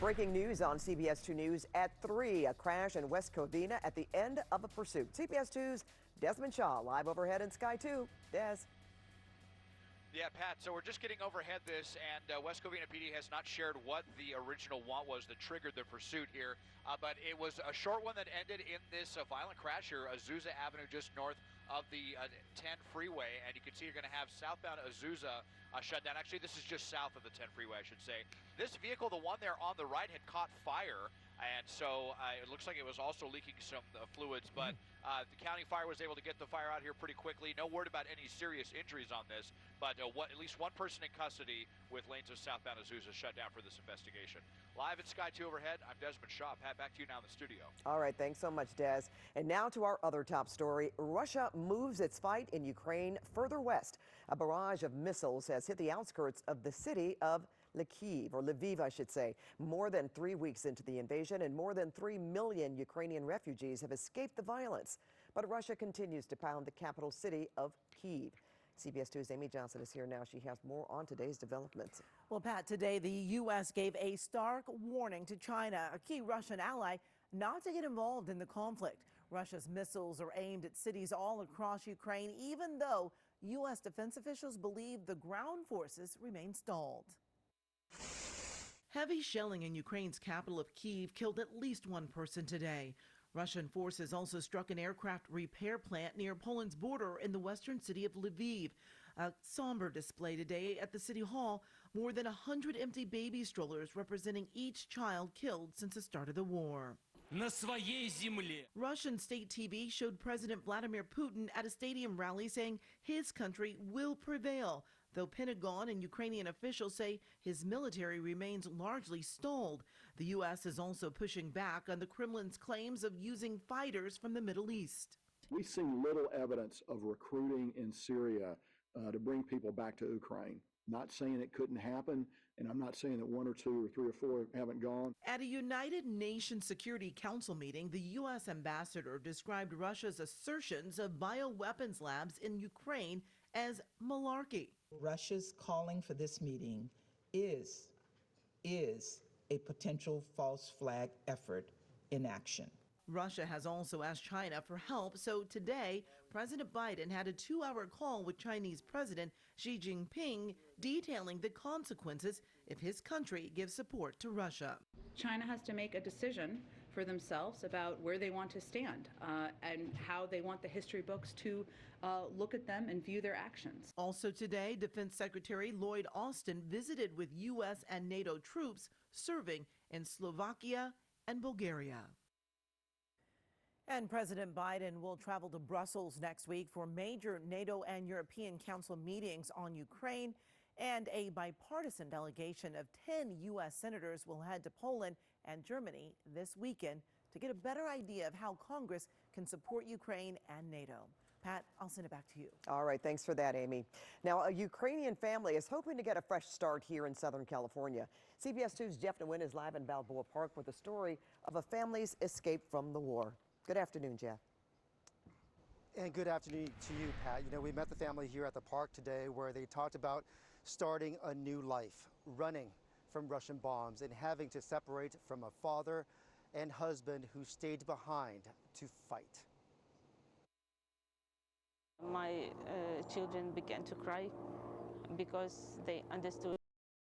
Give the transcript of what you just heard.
Breaking news on CBS 2 News at 3. A crash in West Covina at the end of a pursuit. CBS 2's Desmond Shaw live overhead in Sky 2. Des. Yeah, Pat, so we're just getting overhead this, and West Covina PD has not shared what the original want was that triggered the pursuit here, but it was a short one that ended in this violent crash here, Azusa Avenue, just north of the 10 freeway, and you can see you're going to have southbound Azusa shut down. Actually, this is just south of the 10 freeway, I should say. This vehicle, the one there on the right, had caught fire, and so it looks like it was also leaking some fluids, but the county fire was able to get the fire out here pretty quickly. No word about any serious injuries on this, but at least one person in custody with lanes of southbound Azusa shut down for this investigation. Live at Sky 2 overhead, I'm Desmond Shaw. Pat, back to you now in the studio. All right, thanks so much, Des. And now to our other top story. Russia moves its fight in Ukraine further west. A barrage of missiles has hit the outskirts of the city of Lviv, I should say. More than 3 weeks into the invasion, and more than 3 million Ukrainian refugees have escaped the violence. But Russia continues to pound the capital city of Kyiv. CBS 2's Amy Johnson is here now. She has more on today's developments. Well, Pat, today the U.S. gave a stark warning to China, a key Russian ally, not to get involved in the conflict. Russia's missiles are aimed at cities all across Ukraine, even though U.S. defense officials believe the ground forces remain stalled. Heavy shelling in Ukraine's capital of Kyiv killed at least one person today. Russian forces also struck an aircraft repair plant near Poland's border in the western city of Lviv. A somber display today at the city hall, more than 100 empty baby strollers representing each child killed since the start of the war. Russian state TV showed President Vladimir Putin at a stadium rally saying his country will prevail, though Pentagon and Ukrainian officials say his military remains largely stalled. The U.S. is also pushing back on the Kremlin's claims of using fighters from the Middle East. We've seen little evidence of recruiting in Syria to bring people back to Ukraine. Not saying it couldn't happen, and I'm not saying that 1 or 2 or 3 or 4 haven't gone. At a United Nations Security Council meeting, the U.S. ambassador described Russia's assertions of bioweapons labs in Ukraine as malarkey. Russia's calling for this meeting is a potential false flag effort in action. Russia has also asked China for help, so today President Biden had a 2-hour call with Chinese President Xi Jinping detailing the consequences if his country gives support to Russia. China has to make a decision for themselves about where they want to stand and how they want the history books to look at them and view their actions. Also today, Defense Secretary Lloyd Austin visited with U.S. and NATO troops serving in Slovakia and Bulgaria. And President Biden will travel to Brussels next week for major NATO and European Council meetings on Ukraine. And a bipartisan delegation of 10 U.S. senators will head to Poland and Germany this weekend to get a better idea of how Congress can support Ukraine and NATO. Pat, I'll send it back to you. All right, thanks for that, Amy. Now, a Ukrainian family is hoping to get a fresh start here in Southern California. CBS 2's Jeff Nguyen is live in Balboa Park with a story of a family's escape from the war. Good afternoon, Jeff. And good afternoon to you, Pat. You know, we met the family here at the park today where they talked about starting a new life, running from Russian bombs and having to separate from a father and husband who stayed behind to fight. My children began to cry because they understood